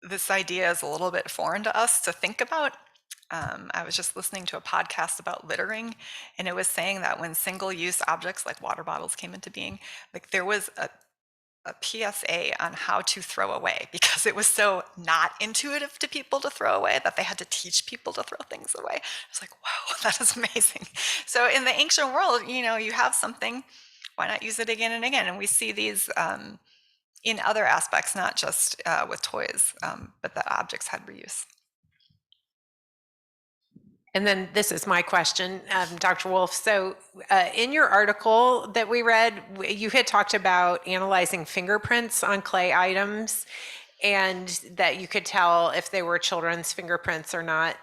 this idea is a little bit foreign to us to think about. I was just listening to a podcast about littering, and it was saying that when single-use objects like water bottles came into being, like there was a PSA on how to throw away because it was so not intuitive to people to throw away that they had to teach people to throw things away. I was like, wow, that is amazing. So in the ancient world, you have something, why not use it again and again? And we see these in other aspects, not just with toys, but that objects had reuse. And then this is my question, Dr. Wolf. So in your article that we read, you had talked about analyzing fingerprints on clay items and that you could tell if they were children's fingerprints or not.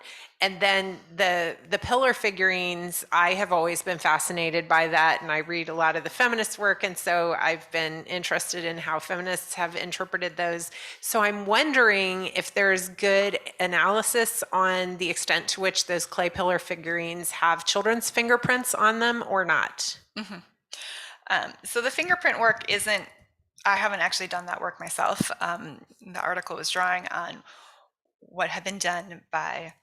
And then the pillar figurines, I have always been fascinated by that, and I read a lot of the feminist work, and so I've been interested in how feminists have interpreted those. So I'm wondering if there's good analysis on the extent to which those clay pillar figurines have children's fingerprints on them or not. Mm-hmm. So the fingerprint work isn't, I haven't actually done that work myself. The article was drawing on what had been done by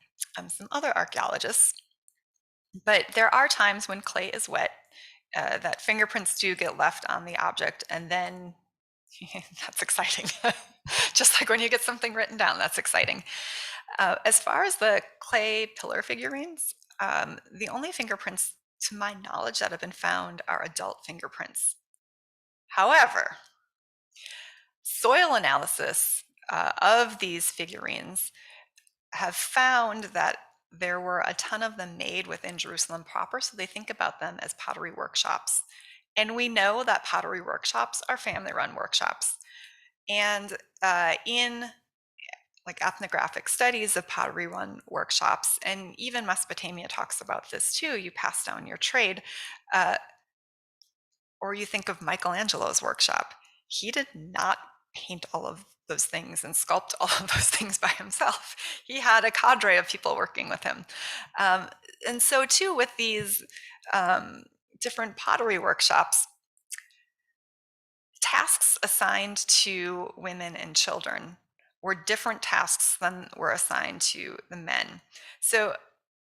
some other archaeologists. But there are times when clay is wet that fingerprints do get left on the object, and then that's exciting. Just like when you get something written down, that's exciting. As far as the clay pillar figurines, the only fingerprints, to my knowledge, that have been found are adult fingerprints. However, soil analysis of these figurines have found that there were a ton of them made within Jerusalem proper, so they think about them as pottery workshops. And we know that pottery workshops are family-run workshops. And in like ethnographic studies of pottery-run workshops, and even Mesopotamia talks about this too, you pass down your trade, or you think of Michelangelo's workshop. He did not paint all of those things and sculpt all of those things by himself. He had a cadre of people working with him. And so too with these different pottery workshops, tasks assigned to women and children were different tasks than were assigned to the men. So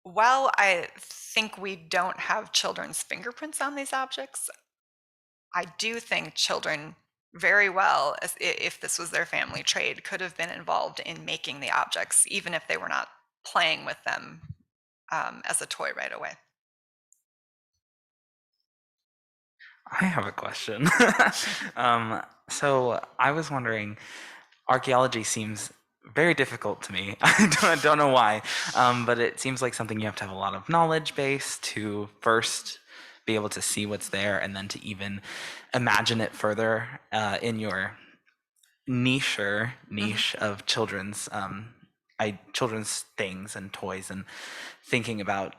while I think we don't have children's fingerprints on these objects, I do think children very well, if this was their family trade, could have been involved in making the objects, even if they were not playing with them as a toy right away. I have a question. So I was wondering, archaeology seems very difficult to me. I don't know why, but it seems like something you have to have a lot of knowledge base to first be able to see what's there and then to even imagine it further in your niche of children's children's things and toys and thinking about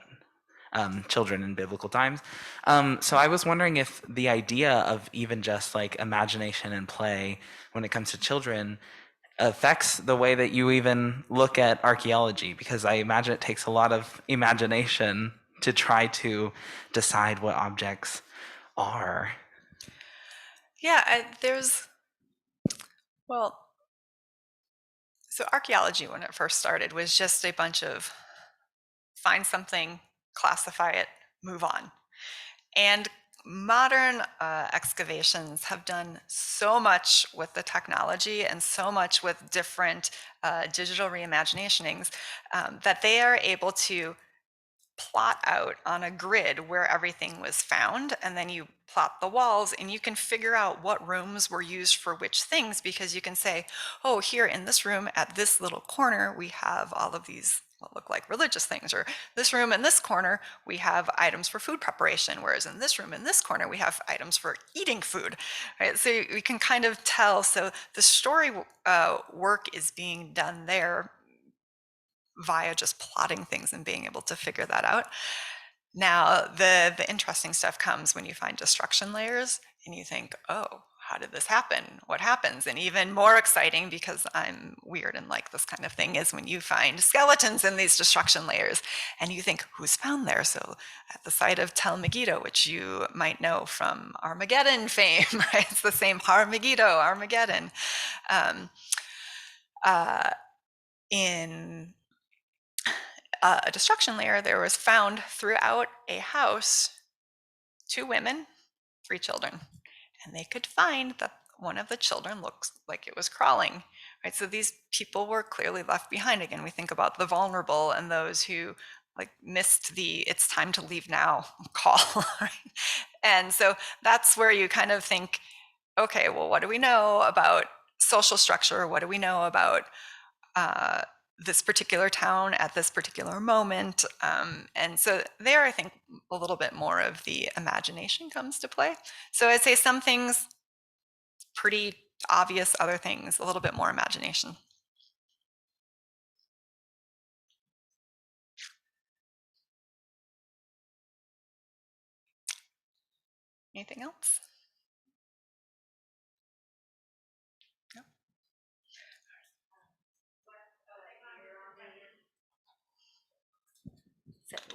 children in biblical times. So I was wondering if the idea of even just like imagination and play when it comes to children affects the way that you even look at archaeology, because I imagine it takes a lot of imagination to try to decide what objects are. Yeah, so archaeology when it first started was just a bunch of find something, classify it, move on. And modern excavations have done so much with the technology and so much with different digital reimaginings that they are able to plot out on a grid where everything was found, and then you plot the walls and you can figure out what rooms were used for which things, because you can say, oh, here in this room at this little corner we have all of these what look like religious things, or this room in this corner we have items for food preparation, whereas in this room in this corner we have items for eating food, right? So we can kind of tell. So the story work is being done there via just plotting things and being able to figure that out. Now, the interesting stuff comes when you find destruction layers and you think, oh, how did this happen? What happens? And even more exciting, because I'm weird and like this kind of thing, is when you find skeletons in these destruction layers and you think, who's found there? So at the site of Tel Megiddo, which you might know from Armageddon fame, right? It's the same Har Megiddo, Armageddon. In a destruction layer, there was found throughout a house 2 women, 3 children, and they could find that one of the children looks like it was crawling, right? So these people were clearly left behind. Again, we think about the vulnerable and those who like missed the "it's time to leave now" call, right? And so that's where you kind of think, okay, well, what do we know about social structure? What do we know about this particular town at this particular moment? And so there, I think a little bit more of the imagination comes to play. So I'd say some things pretty obvious, other things a little bit more imagination. Anything else? No?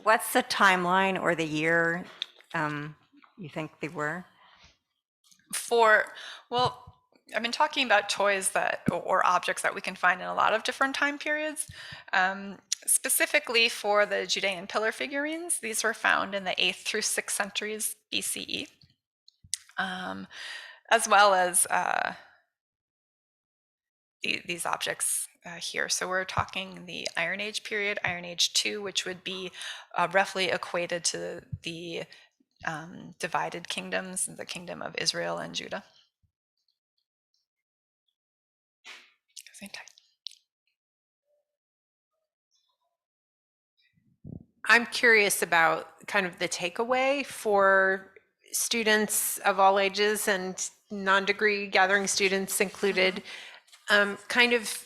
What's the timeline or the year you think they were? Well, I've been talking about toys that, or objects that we can find in a lot of different time periods. Specifically for the Judean pillar figurines, these were found in the 8th through 6th centuries BCE, as well as these objects here. So we're talking the Iron Age period, Iron Age 2, which would be roughly equated to the divided kingdoms, the kingdom of Israel and Judah. I'm curious about kind of the takeaway for students of all ages and non-degree gathering students included. Kind of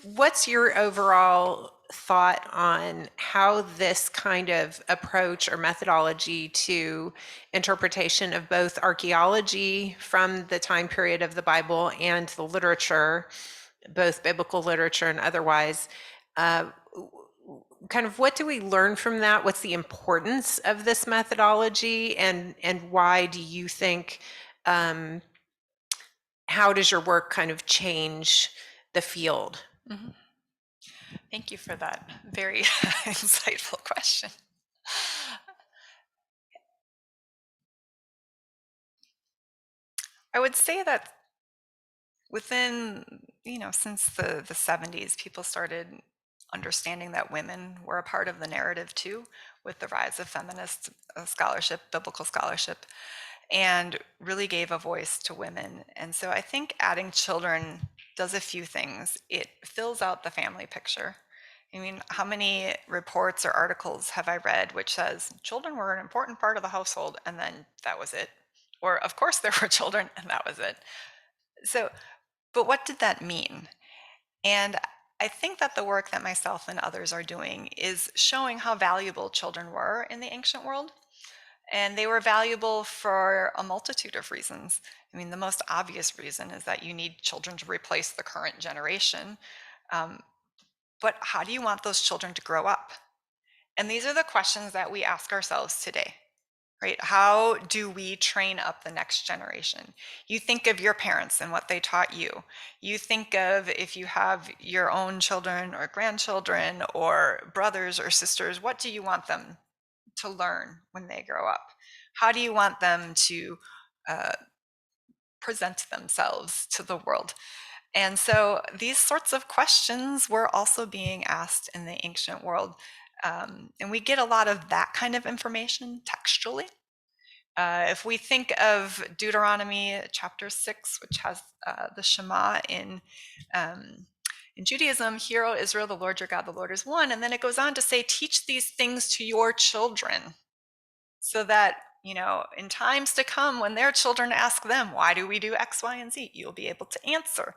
what's your overall thought on how this kind of approach or methodology to interpretation of both archaeology from the time period of the Bible and the literature, both biblical literature and otherwise, kind of what do we learn from that? What's the importance of this methodology, and why do you think, how does your work kind of change the field? Mm-hmm. Thank you for that very insightful question. I would say that within, since the 70s, people started understanding that women were a part of the narrative too, with the rise of feminist scholarship, biblical scholarship, and really gave a voice to women. And so I think adding children does a few things. It fills out the family picture. I mean, how many reports or articles have I read which says children were an important part of the household, and then that was it? Or of course there were children and that was it. So, but what did that mean? And I think that the work that myself and others are doing is showing how valuable children were in the ancient world. And they were valuable for a multitude of reasons. I mean, the most obvious reason is that you need children to replace the current generation. But how do you want those children to grow up? And these are the questions that we ask ourselves today, right? How do we train up the next generation? You think of your parents and what they taught you. You think of if you have your own children or grandchildren or brothers or sisters, what do you want them to learn when they grow up? How do you want them to present themselves to the world? And so these sorts of questions were also being asked in the ancient world. And we get a lot of that kind of information textually. If we think of Deuteronomy chapter 6, which has the Shema in Judaism, hear, O Israel, the Lord your God, the Lord is one. And then it goes on to say, teach these things to your children so that, in times to come, when their children ask them, why do we do X, Y, and Z, you'll be able to answer.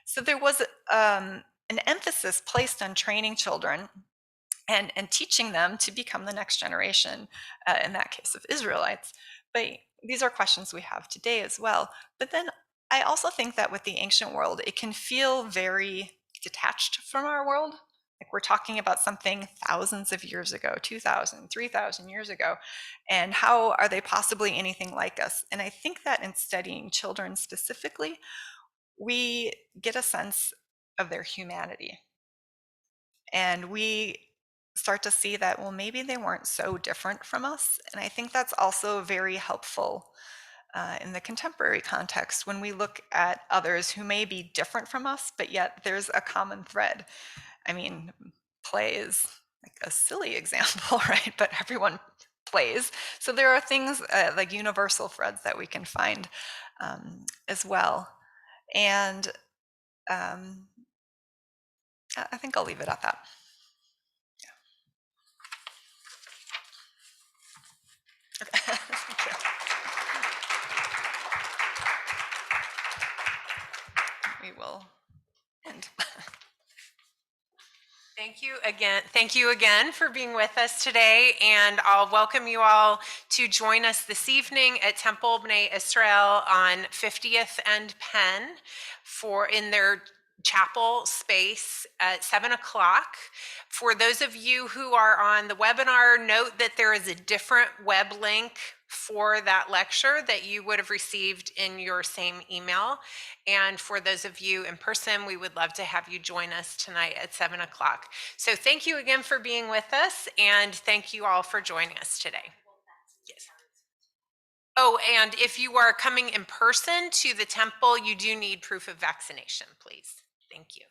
So there was an emphasis placed on training children and teaching them to become the next generation, in that case of Israelites. But these are questions we have today as well. But then I also think that with the ancient world, it can feel very detached from our world. Like we're talking about something thousands of years ago, 2,000, 3,000 years ago, and how are they possibly anything like us? And I think that in studying children specifically, we get a sense of their humanity. And we start to see that, well, maybe they weren't so different from us. And I think that's also very helpful in the contemporary context when we look at others who may be different from us, but yet there's a common thread. I mean, play is like a silly example, right? But everyone plays. So there are things like universal threads that we can find as well. And I think I'll leave it at that. Okay. Thank you. We will end. Thank you again. Thank you again for being with us today. And I'll welcome you all to join us this evening at Temple B'nai Israel on 50th and Penn in their chapel space at 7 o'clock. For those of you who are on the webinar, note that there is a different web link for that lecture that you would have received in your same email. And for those of you in person, we would love to have you join us tonight at 7 o'clock. So thank you again for being with us, and thank you all for joining us today. Yes. Oh, and if you are coming in person to the temple, you do need proof of vaccination, please. Thank you.